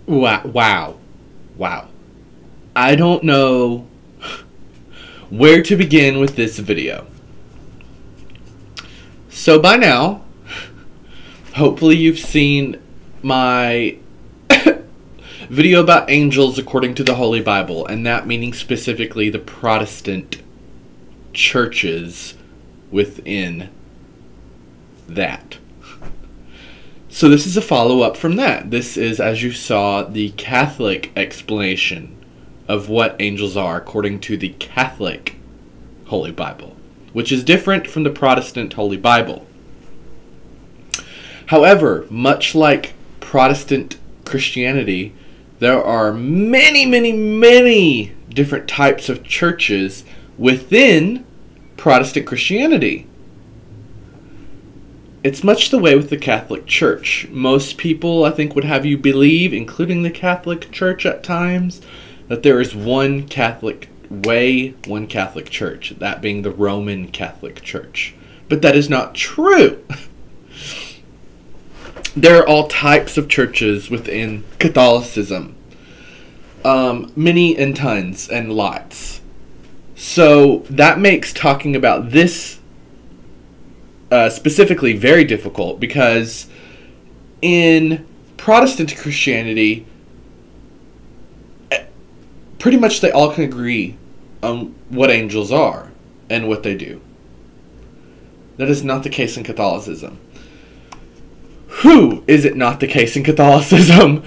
Wow. Wow. Wow. I don't know where to begin with this video. So by now, hopefully you've seen my video about angels according to the Holy Bible, and that meaning specifically the Protestant churches within that. So this is a follow-up from that. This is, as you saw, the Catholic explanation of what angels are according to the Catholic Holy Bible, which is different from the Protestant Holy Bible. However, much like Protestant Christianity, there are many, many, many different types of churches within Protestant Christianity. It's much the way with the Catholic Church. Most people, I think, would have you believe, including the Catholic Church at times, that there is one Catholic way, one Catholic Church, that being the Roman Catholic Church. But that is not true. There are all types of churches within Catholicism. Many and tons and lots. So that makes talking about this specifically very difficult, because in Protestant Christianity, pretty much they all can agree on what angels are and what they do. That is not the case in Catholicism. Who is it not the case in Catholicism?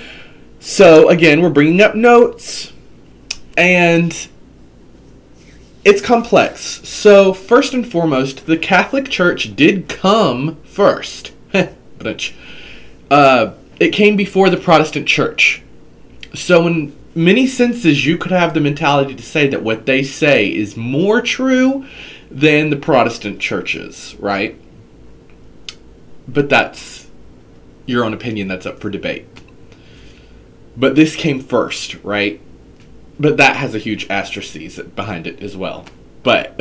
So again, we're bringing up notes, and it's complex. So first and foremost, the Catholic Church did come first. It came before the Protestant Church. So in many senses, you could have the mentality to say that what they say is more true than the Protestant churches, right? But that's your own opinion. That's up for debate. But this came first, right? But that has a huge asterisk behind it as well. But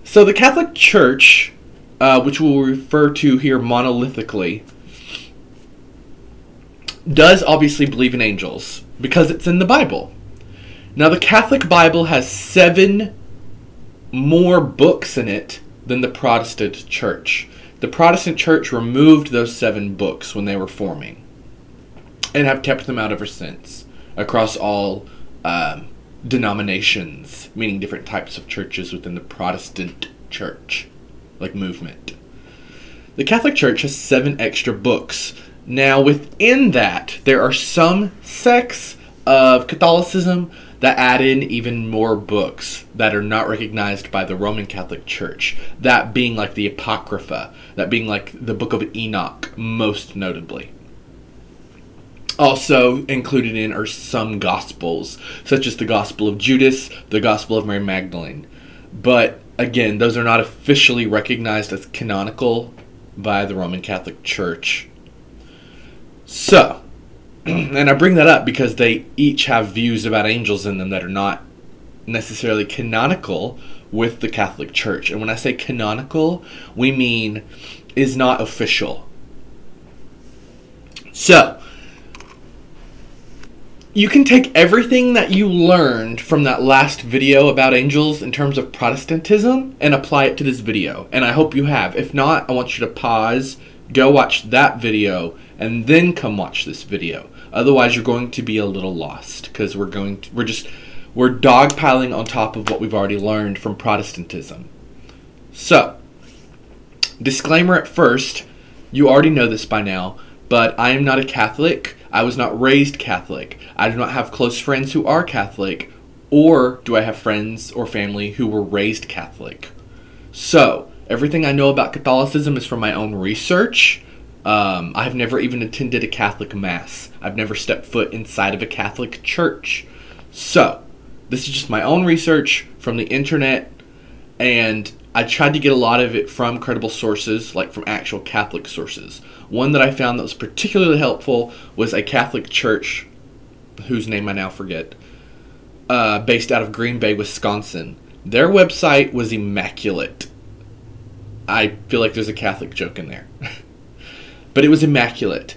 so the Catholic Church, which we'll refer to here monolithically, does obviously believe in angels because it's in the Bible. Now, the Catholic Bible has 7 more books in it than the Protestant Church. The Protestant Church removed those 7 books when they were forming and have kept them out ever since across all denominations, meaning different types of churches within the Protestant Church, like movement. The Catholic Church has 7 extra books. Now, within that, there are some sects of Catholicism that add in even more books that are not recognized by the Roman Catholic Church. That being like the Apocrypha, that being like the Book of Enoch, most notably. Also included in are some Gospels, such as the Gospel of Judas, the Gospel of Mary Magdalene. But again, those are not officially recognized as canonical by the Roman Catholic Church. So, and I bring that up because they each have views about angels in them that are not necessarily canonical with the Catholic Church. And when I say canonical, we mean is not official. So, you can take everything that you learned from that last video about angels in terms of Protestantism and apply it to this video. And I hope you have. If not, I want you to pause, go watch that video, and then come watch this video. Otherwise, you're going to be a little lost, because we're dogpiling on top of what we've already learned from Protestantism. So, disclaimer at first, you already know this by now, but I am not a Catholic. I was not raised Catholic. I do not have close friends who are Catholic, or do I have friends or family who were raised Catholic. So, everything I know about Catholicism is from my own research. I have never even attended a Catholic Mass. I've never stepped foot inside of a Catholic church. So, this is just my own research from the internet, and I tried to get a lot of it from credible sources, like from actual Catholic sources. One that I found that was particularly helpful was a Catholic church, whose name I now forget, based out of Green Bay, Wisconsin. Their website was immaculate. I feel like there's a Catholic joke in there. But it was immaculate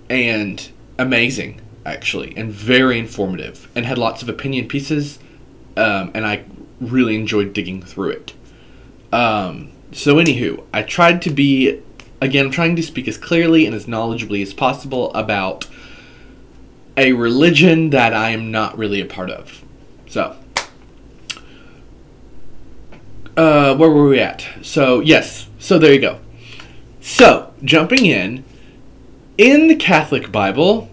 and amazing. actually, and very informative, and had lots of opinion pieces, and I really enjoyed digging through it. So anywho, I tried to be, again, I'm trying to speak as clearly and as knowledgeably as possible about a religion that I am not really a part of. So, where were we at? So, yes, so there you go. So, jumping in the Catholic Bible,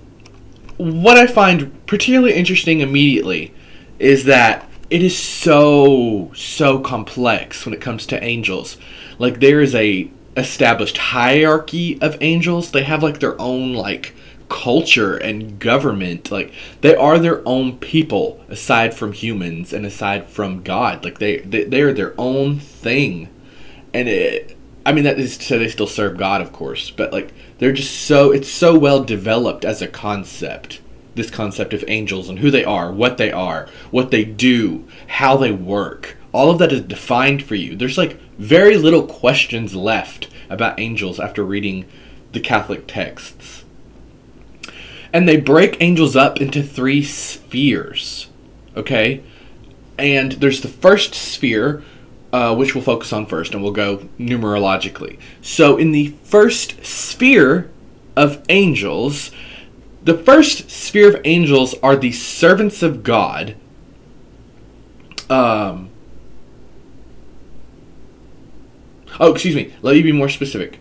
what I find particularly interesting immediately is that it is so complex when it comes to angels. Like, there is a established hierarchy of angels. They have, like, their own, like, culture and government. Like, they are their own people, aside from humans and aside from God. Like, they are their own thing. And that is to say they still serve God, of course. But, like, they're just it's so well developed as a concept. This concept of angels and who they are, what they do, how they work. All of that is defined for you. There's like very little questions left about angels after reading the Catholic texts. And they break angels up into 3 spheres. Okay? And there's the first sphere, which we'll focus on first, and we'll go numerologically. So in the first sphere of angels, the first sphere of angels are the servants of God. Excuse me. Let me be more specific.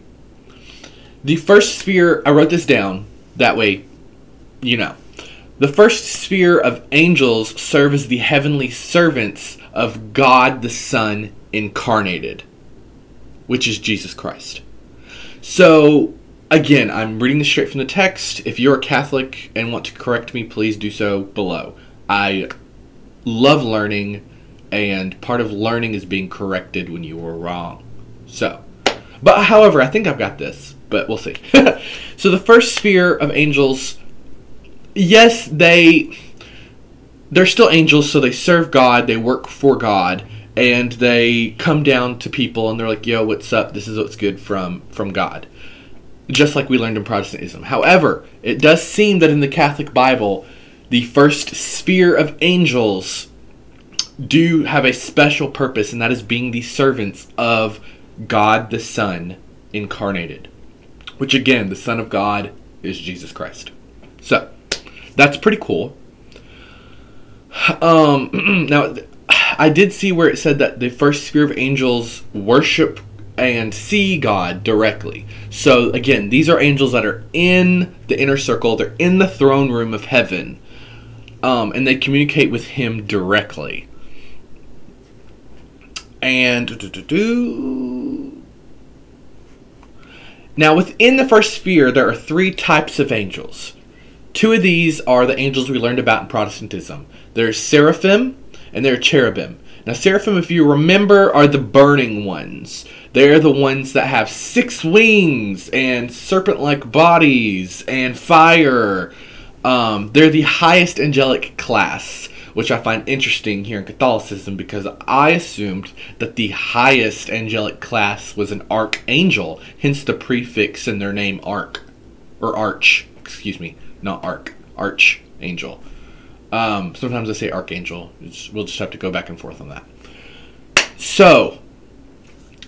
The first sphere, I wrote this down. That way, you know. The first sphere of angels serve as the heavenly servants of God the Son incarnated, which is Jesus Christ. So, again, I'm reading this straight from the text. If you're a Catholic and want to correct me, please do so below. I love learning, and part of learning is being corrected when you were wrong. So, but however, I think I've got this, but we'll see. So the first sphere of angels, yes, they're still angels, so they serve God, they work for God, and they come down to people and they're like, yo, what's up? This is what's good from God. Just like we learned in Protestantism. However, it does seem that in the Catholic Bible, the first sphere of angels do have a special purpose, and that is being the servants of God the Son incarnated. Which again, the Son of God is Jesus Christ. So, that's pretty cool. Now, I did see where it said that the first sphere of angels worship and see God directly. So again, these are angels that are in the inner circle. They're in the throne room of heaven. And they communicate with Him directly. And now within the first sphere, there are 3 types of angels. 2 of these are the angels we learned about in Protestantism. There's seraphim and there are cherubim. Now, seraphim, if you remember, are the burning ones. They're the ones that have 6 wings and serpent-like bodies and fire. They're the highest angelic class, which I find interesting here in Catholicism because I assumed that the highest angelic class was an archangel, hence the prefix in their name arch. Not arch, archangel. Sometimes I say archangel. We'll just have to go back and forth on that. So,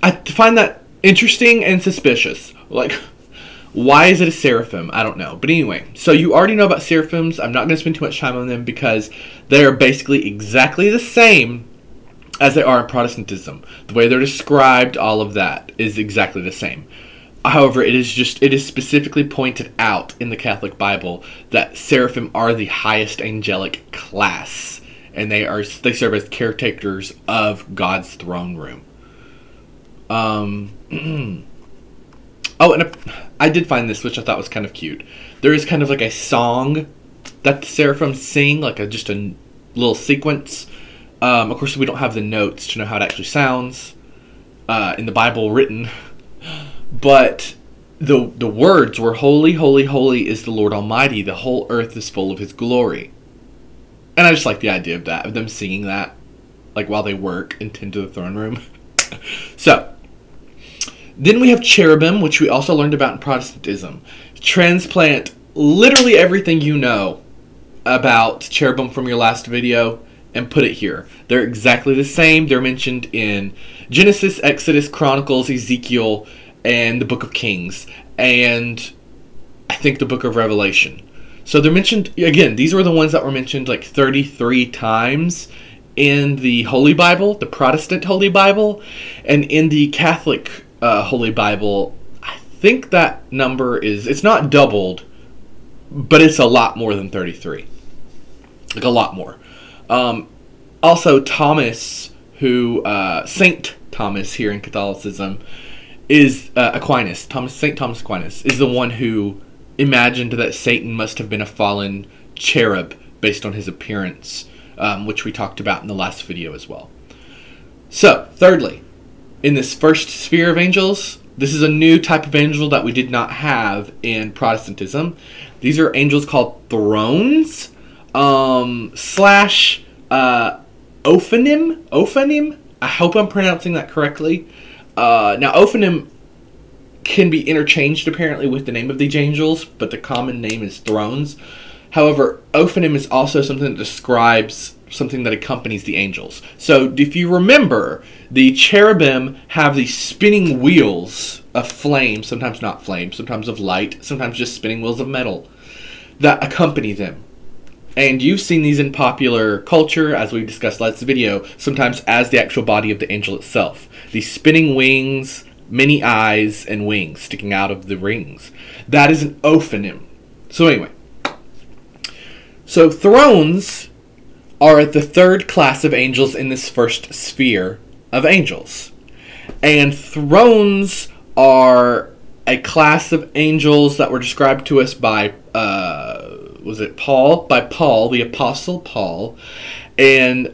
I find that interesting and suspicious. Like, why is it a seraphim? I don't know. But anyway, so you already know about seraphims. I'm not going to spend too much time on them because they are basically exactly the same as they are in Protestantism. The way they're described, all of that is exactly the same. However, it is specifically pointed out in the Catholic Bible that seraphim are the highest angelic class, and they serve as caretakers of God's throne room. Oh, and I did find this, which I thought was kind of cute. There is kind of like a song that the seraphim sing, like just a little sequence. Of course, we don't have the notes to know how it actually sounds in the Bible written. But the words were, "Holy, holy, holy is the Lord Almighty. The whole earth is full of His glory." And I just like the idea of that, of them singing that, like while they work and tend to the throne room. So, then we have cherubim, which we also learned about in Protestantism. Transplant literally everything you know about cherubim from your last video and put it here. They're exactly the same. They're mentioned in Genesis, Exodus, Chronicles, Ezekiel, and the Book of Kings, and I think the Book of Revelation. So they're mentioned, again, these were the ones that were mentioned like 33 times in the Holy Bible, the Protestant Holy Bible, and in the Catholic Holy Bible, I think that number is, it's not doubled, but it's a lot more than 33. Like a lot more. Also, Thomas, who, Saint Thomas here in Catholicism, is Aquinas. Saint Thomas Aquinas is the one who imagined that Satan must have been a fallen cherub based on his appearance, which we talked about in the last video as well. So, thirdly, in this first sphere of angels, this is a new type of angel that we did not have in Protestantism. These are angels called thrones, slash Ophanim. I hope I'm pronouncing that correctly. Now, Ophanim can be interchanged apparently with the name of these angels, but the common name is thrones. However, Ophanim is also something that describes something that accompanies the angels. So, if you remember, the cherubim have these spinning wheels of flame, sometimes not flame, sometimes of light, sometimes just spinning wheels of metal, that accompany them. And you've seen these in popular culture, as we discussed last video, sometimes as the actual body of the angel itself. These spinning wings, many eyes, and wings sticking out of the rings. That is an Ophanim. So anyway. So thrones are the third class of angels in this first sphere of angels. And thrones are a class of angels that were described to us by, was it Paul? By Paul, the Apostle Paul. And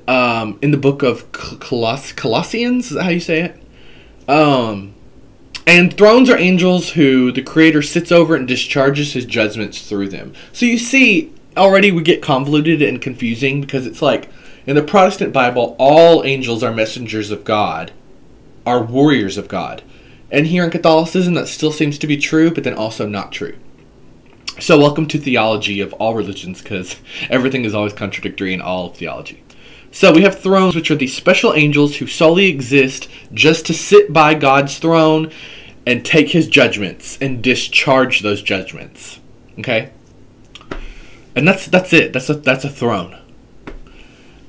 in the book of Colossians, is that how you say it? And thrones are angels who the Creator sits over and discharges his judgments through them. So you see, already we get convoluted and confusing because it's like, in the Protestant Bible, all angels are messengers of God, are warriors of God. And here in Catholicism, that still seems to be true, but then also not true. So welcome to theology of all religions, because everything is always contradictory in all of theology. So we have thrones, which are these special angels who solely exist just to sit by God's throne and take his judgments and discharge those judgments. Okay? And that's it. That's a throne.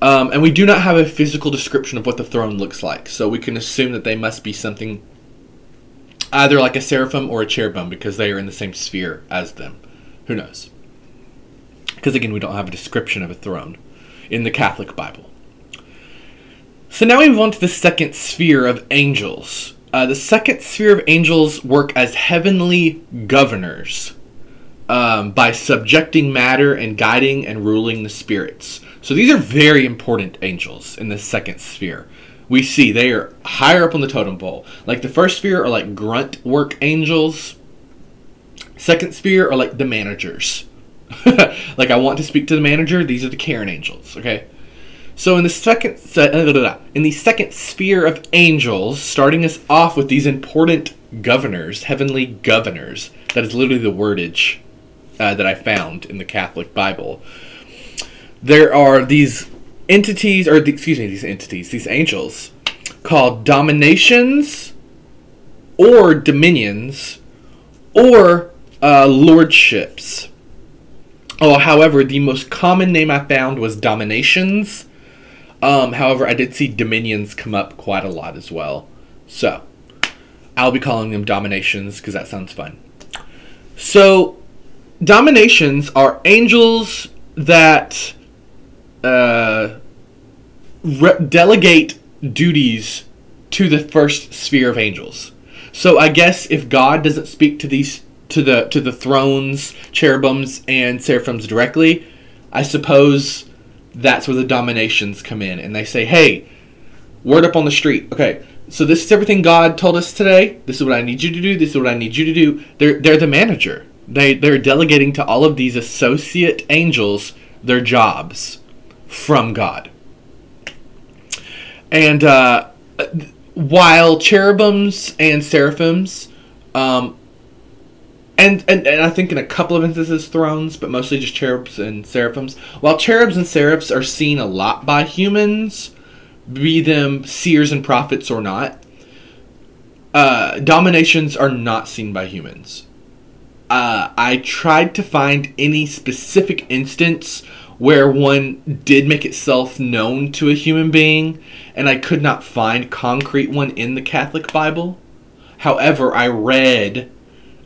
And we do not have a physical description of what the throne looks like. So we can assume that they must be something either like a seraphim or a cherubim, because they are in the same sphere as them. Who knows? Because again, we don't have a description of a throne in the Catholic Bible. So now we move on to the second sphere of angels. The second sphere of angels work as heavenly governors by subjecting matter and guiding and ruling the spirits. So these are very important angels in the second sphere. We see they are higher up on the totem pole. Like the first sphere are like grunt work angels. Second sphere are like the managers. Like I want to speak to the manager. These are the Karen angels. Okay. So in the second sphere of angels, starting us off with these important governors, heavenly governors. That is literally the wordage that I found in the Catholic Bible. There are these entities, or these angels, called dominations, or dominions, or lordships. Oh, however, the most common name I found was dominations. However, I did see dominions come up quite a lot as well. So, I'll be calling them dominations because that sounds fun. So, dominations are angels that delegate duties to the first sphere of angels. So I guess if God doesn't speak to these to the thrones, cherubims, and seraphims directly, I suppose that's where the dominations come in, and they say, "Hey, word up on the street. Okay, so this is everything God told us today. This is what I need you to do. This is what I need you to do." They're the manager. They're delegating to all of these associate angels their jobs from God. And while cherubims and seraphims And I think in a couple of instances thrones, but mostly just cherubs and seraphims. While cherubs and seraphs are seen a lot by humans, be them seers and prophets or not, dominations are not seen by humans. I tried to find any specific instance where one did make itself known to a human being, and I could not find concrete one in the Catholic Bible. However, I read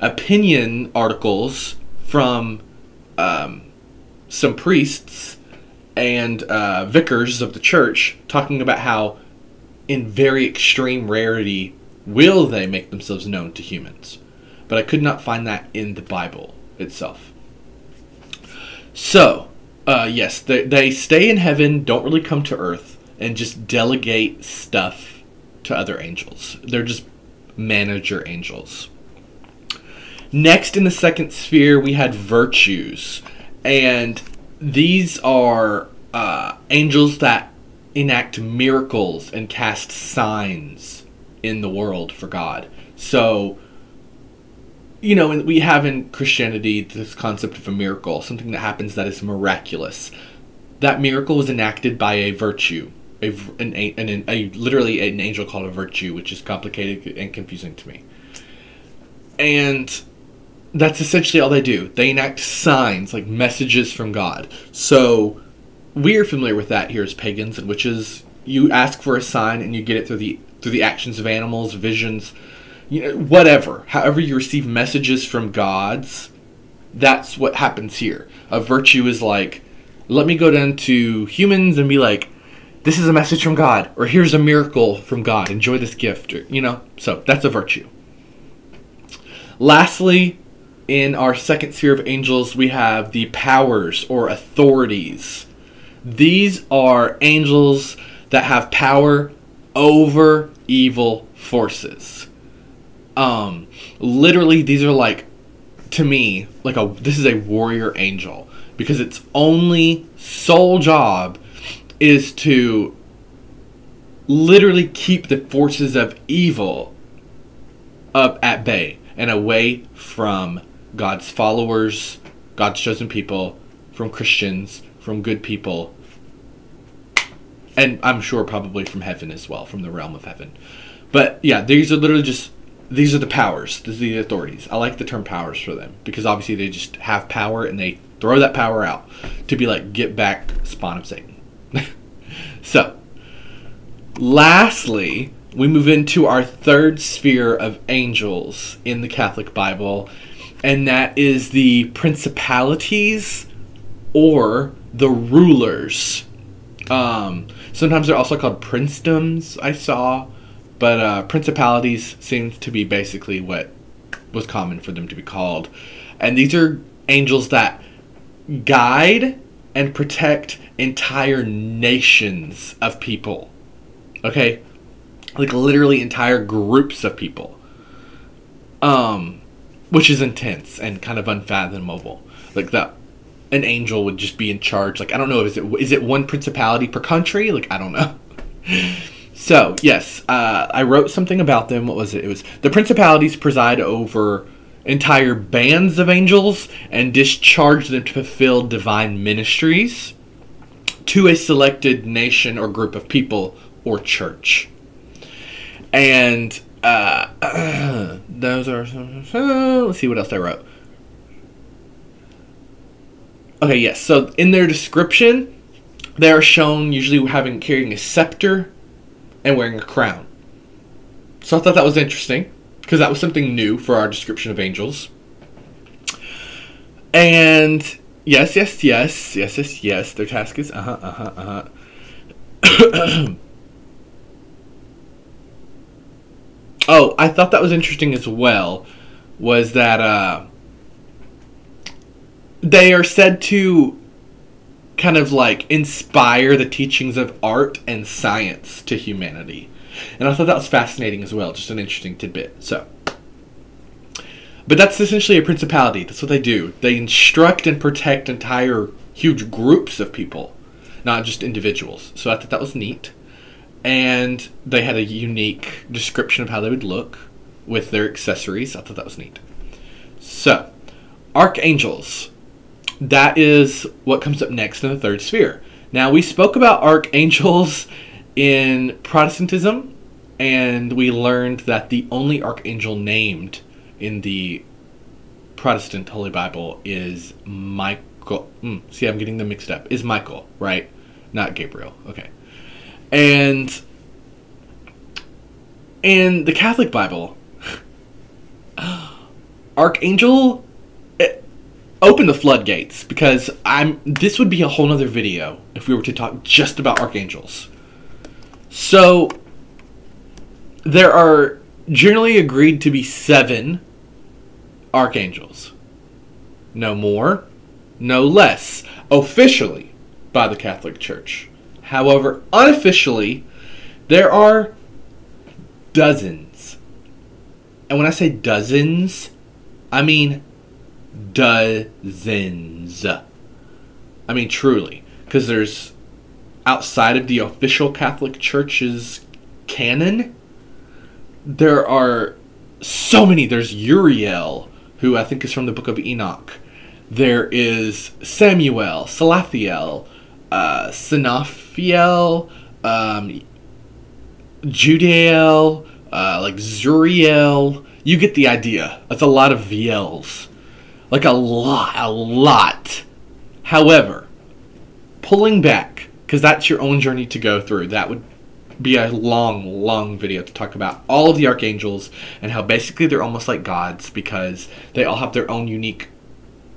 opinion articles from some priests and vicars of the church talking about how, in very extreme rarity, will they make themselves known to humans. But I could not find that in the Bible itself. So, yes, they stay in heaven, don't really come to earth, and just delegate stuff to other angels. They're just manager angels. Next, in the second sphere, we had virtues. And these are angels that enact miracles and cast signs in the world for God. So, you know, we have in Christianity this concept of a miracle, something that happens that is miraculous. That miracle was enacted by a virtue, literally an angel called a virtue, which is complicated and confusing to me. And that's essentially all they do. They enact signs, like messages from God. So we're familiar with that here as pagans, in which is you ask for a sign and you get it through the actions of animals, visions, you know, whatever. However you receive messages from gods, that's what happens here. A virtue is like, let me go down to humans and be like, this is a message from God, or here's a miracle from God, enjoy this gift, or, you know, so that's a virtue. Lastly, in our second sphere of angels, we have the powers or authorities. These are angels that have power over evil forces. Literally, these are like, to me, like this is a warrior angel, because its only sole job is to literally keep the forces of evil up at bay and away from God's followers, God's chosen people, from Christians, from good people, and I'm sure probably from heaven as well, from the realm of heaven. But yeah, these are literally just, these are the powers, these are the authorities. I like the term powers for them, because obviously they just have power and they throw that power out to be like, get back, spawn of Satan. So, lastly, we move into our third sphere of angels in the Catholic Bible, and that is the principalities or the rulers. Sometimes they're also called princedoms, I saw, but principalities seems to be basically what was common for them to be called. And these are angels that guide and protect entire nations of people. Okay? Like literally entire groups of people. Which is intense and kind of unfathomable. Like that an angel would just be in charge. Like, I don't know, is it one principality per country? Like, I don't know. So, yes, I wrote something about them. What was it? It was the principalities preside over entire bands of angels and discharge them to fulfill divine ministries to a selected nation or group of people or church. And those are let's see what else I wrote. Okay, yes. So in their description, they are shown usually carrying a scepter and wearing a crown. So I thought that was interesting, because that was something new for our description of angels. And yes, their task is Oh, I thought that was interesting as well, was that they are said to kind of like inspire the teachings of art and science to humanity. And I thought that was fascinating as well, just an interesting tidbit. So, but that's essentially a principality. That's what they do. They instruct and protect entire huge groups of people, not just individuals. So I thought that was neat. And they had a unique description of how they would look with their accessories. I thought that was neat. So, archangels. That is what comes up next in the third sphere. Now, we spoke about archangels in Protestantism, and we learned that the only archangel named in the Protestant Holy Bible is Michael. See, I'm getting them mixed up. Is Michael, right? Not Gabriel. Okay. And in the Catholic Bible, archangel, open the floodgates, because this would be a whole nother video if we were to talk just about archangels. So there are generally agreed to be 7 archangels. No more, no less, officially by the Catholic Church. However, unofficially, there are dozens. And when I say dozens, I mean dozens. I mean truly. Because there's, outside of the official Catholic Church's canon, there are so many. There's Uriel, who I think is from the book of Enoch. There is Samuel, Salathiel, Sinaphiel, Judael, like Zuriel. You get the idea. That's a lot of Viels. Like a lot. However, pulling back, because that's your own journey to go through. That would be a long video to talk about all of the archangels and how basically they're almost like gods, because they all have their own unique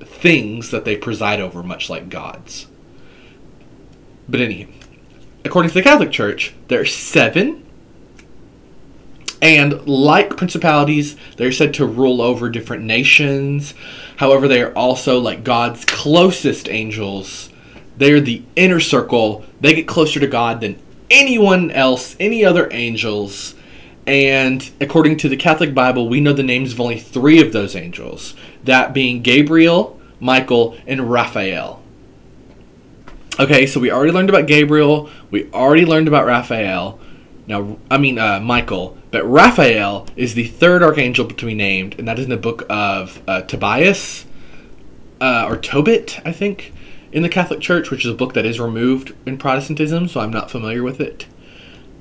things that they preside over, much like gods. But anyhow, according to the Catholic Church, there are 7. And like principalities, they're said to rule over different nations. However, they are also like God's closest angels. They are the inner circle. They get closer to God than anyone else, any other angels. And according to the Catholic Bible, we know the names of only 3 of those angels. That being Gabriel, Michael, and Raphael. Okay, so we already learned about Gabriel. We already learned about Raphael. Now, Michael. But Raphael is the 3rd archangel to be named, and that is in the book of Tobias, or Tobit, I think, in the Catholic Church, which is a book that is removed in Protestantism, so I'm not familiar with it.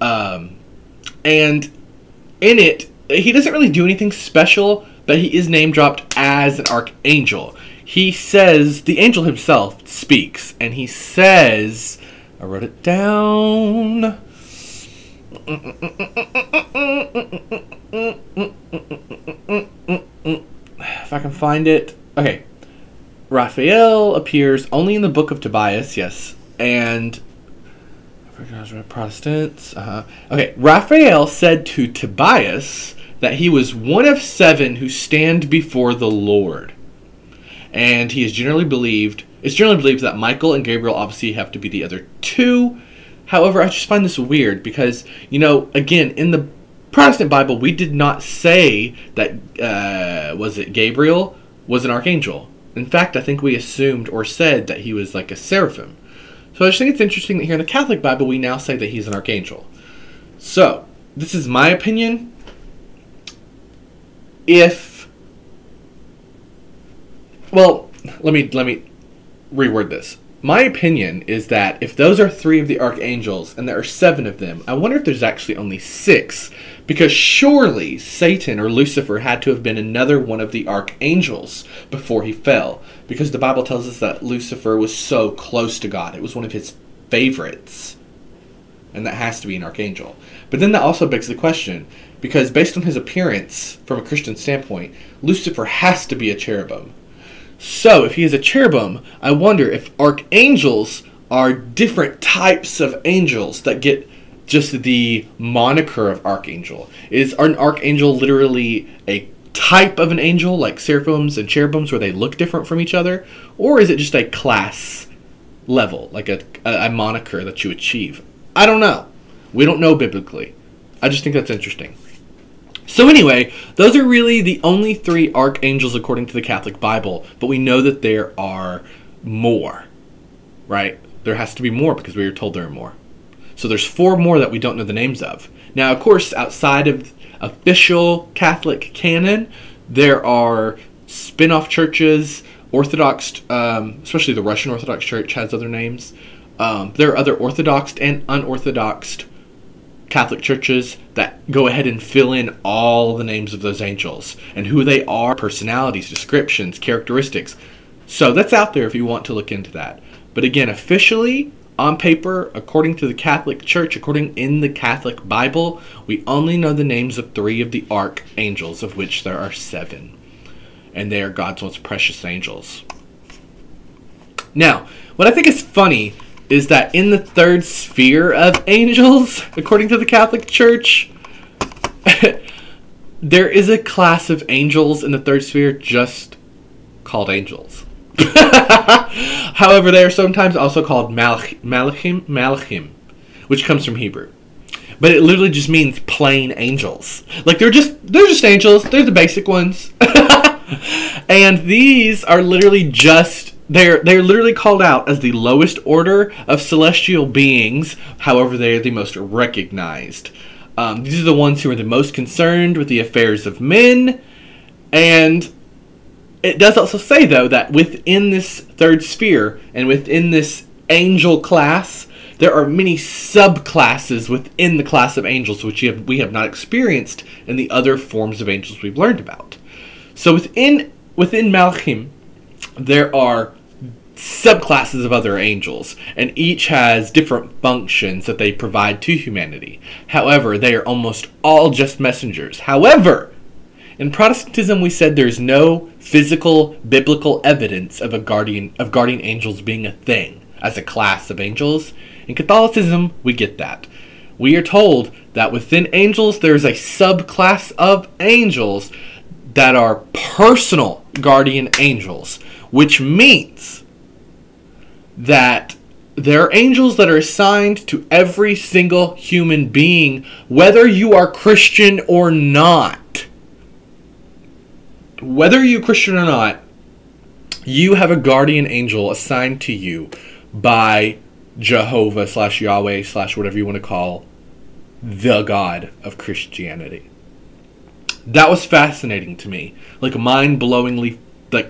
And in it, he doesn't really do anything special, but he is name-dropped as an archangel. He says, the angel himself speaks, and he says, I wrote it down. If I can find it. Okay. Raphael appears only in the book of Tobias, yes. And Protestants. Okay. Raphael said to Tobias that he was one of 7 who stand before the Lord. And he is generally believed, it's generally believed that Michael and Gabriel obviously have to be the other 2. However, I just find this weird because, again, in the Protestant Bible, we did not say that, was it Gabriel was an archangel. In fact, I think we assumed or said that he was like a seraphim. So I just think it's interesting that here in the Catholic Bible, we now say that he's an archangel. So, this is my opinion. Let me reword this. My opinion is that if those are 3 of the archangels and there are 7 of them, I wonder if there's actually only 6, because surely Satan or Lucifer had to have been another one of the archangels before he fell, because the Bible tells us that Lucifer was so close to God. It was one of his favorites, and that has to be an archangel. But then that also begs the question, because based on his appearance from a Christian standpoint, Lucifer has to be a cherubim. So, if he is a cherubim, I wonder if archangels are different types of angels that get just the moniker of archangel. Is an archangel literally a type of an angel, like seraphims and cherubims, where they look different from each other? Or is it just a class level, like a moniker that you achieve? I don't know. We don't know biblically. I just think that's interesting. So anyway, those are really the only 3 archangels according to the Catholic Bible, but we know that there are more, right? There has to be more because we were told there are more. So there's 4 more that we don't know the names of. Now, of course, outside of official Catholic canon, there are spin-off churches, Orthodox, especially the Russian Orthodox Church has other names. There are other Orthodox and unorthodox Catholic churches that go ahead and fill in all the names of those angels and who they are, personalities, descriptions, characteristics. So that's out there if you want to look into that. But again, officially, on paper, according to the Catholic Church, according in the Catholic Bible, we only know the names of 3 of the archangels, of which there are 7. And they are God's most precious angels. Now, what I think is funny is that in the 3rd sphere of angels, according to the Catholic Church, there is a class of angels in the 3rd sphere just called angels. However, they are sometimes also called malachim, which comes from Hebrew. But it literally just means plain angels. Like they're just angels. They're the basic ones. And these are literally just they're literally called out as the lowest order of celestial beings. However, they are the most recognized. These are the ones who are the most concerned with the affairs of men. And it does also say, though, that within this 3rd sphere and within this angel class, there are many subclasses within the class of angels which we have not experienced in the other forms of angels we've learned about. So within Malachim, there are subclasses of other angels, and each has different functions that they provide to humanity. However, they are almost all just messengers. However, in Protestantism, we said there's no physical biblical evidence of guardian angels being a thing as a class of angels. In Catholicism, we get that. We are told that within angels, there's a subclass of angels that are personal guardian angels, which means that there are angels that are assigned to every single human being, whether you are Christian or not. Whether you're Christian or not, you have a guardian angel assigned to you by Jehovah / Yahweh / whatever you want to call the God of Christianity. That was fascinating to me. Like mind-blowingly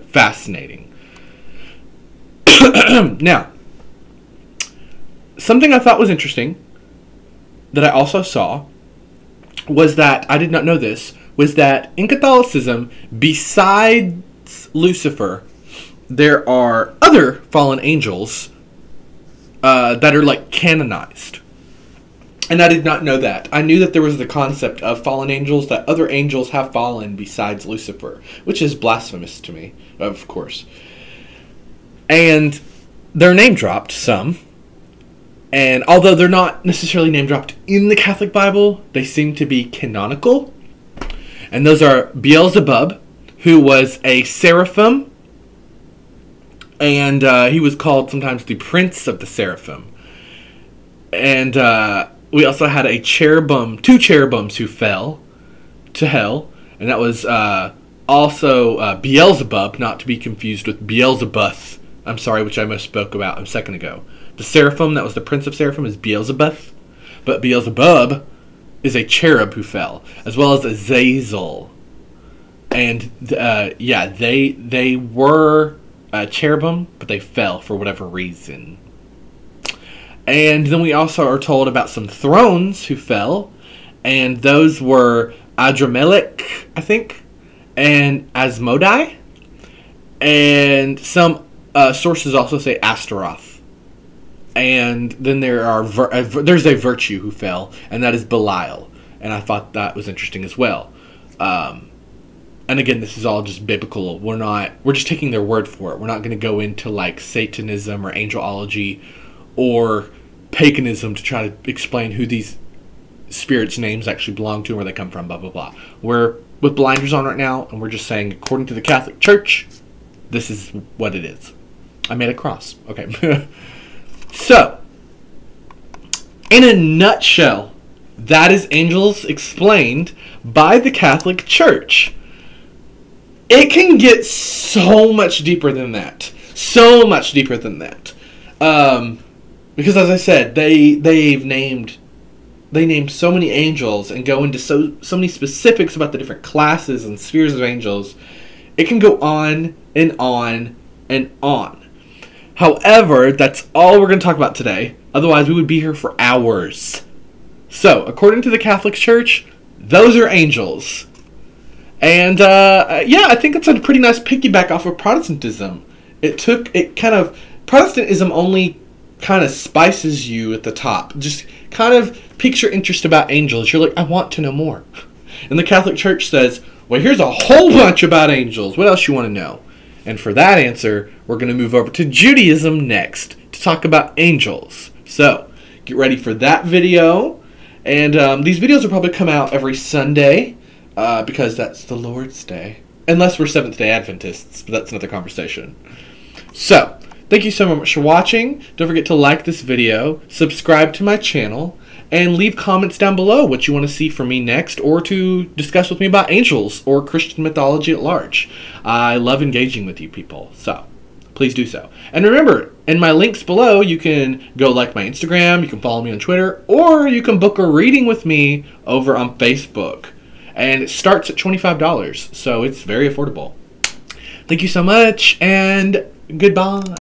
fascinating. Now, something I thought was interesting that I also saw was that, I did not know this, was that in Catholicism, besides Lucifer, there are other fallen angels that are canonized. And I did not know that. I knew that there was the concept of fallen angels, that other angels have fallen besides Lucifer, which is blasphemous to me, of course. And they're name dropped, some. And although they're not necessarily name dropped in the Catholic Bible, they seem to be canonical. And those are Beelzebub, who was a seraphim. And he was called sometimes the Prince of the Seraphim. And we also had a cherubim, 2 cherubims who fell to hell. And that was also Beelzebub, not to be confused with Beelzebub. I'm sorry, which I misspoke about a second ago. The seraphim, that was the Prince of Seraphim, is Beelzebub. But Beelzebub is a cherub who fell, as well as Azazel. And they were cherubim, but they fell for whatever reason. And then we also are told about some thrones who fell, and those were Adramelech, I think, and Asmodai, and some sources also say Astaroth. And then there's a virtue who fell, and that is Belial, and I thought that was interesting as well. And again, this is all just biblical. We're just taking their word for it. We're not going to go into Satanism or angelology or paganism to try to explain who these spirits' names actually belong to and where they come from, blah, blah, blah. We're with blinders on right now, and we're just saying, according to the Catholic Church, this is what it is. I made a cross. Okay. So, in a nutshell, that is angels explained by the Catholic Church. It can get so much deeper than that. So much deeper than that. Because as I said, they named so many angels and go into so many specifics about the different classes and spheres of angels. It can go on and on and on. However, that's all we're going to talk about today. Otherwise, we would be here for hours. So, according to the Catholic Church, those are angels. And, yeah, I think it's a pretty nice piggyback off of Protestantism. Protestantism only kind of spices you at the top. Just kind of piques your interest about angels. You're like, I want to know more. And the Catholic Church says, well, here's a whole bunch about angels. What else you want to know? And for that answer, we're going to move over to Judaism next to talk about angels. So, get ready for that video. And these videos will probably come out every Sunday because that's the Lord's Day. Unless we're Seventh-day Adventists, but that's another conversation. So, thank you so much for watching. Don't forget to like this video, subscribe to my channel, and leave comments down below what you want to see from me next or to discuss with me about angels or Christian mythology at large. I love engaging with you people, so please do so. And remember, in my links below, you can go like my Instagram, you can follow me on Twitter, or you can book a reading with me over on Facebook. And it starts at $25, so it's very affordable. Thank you so much, and goodbye.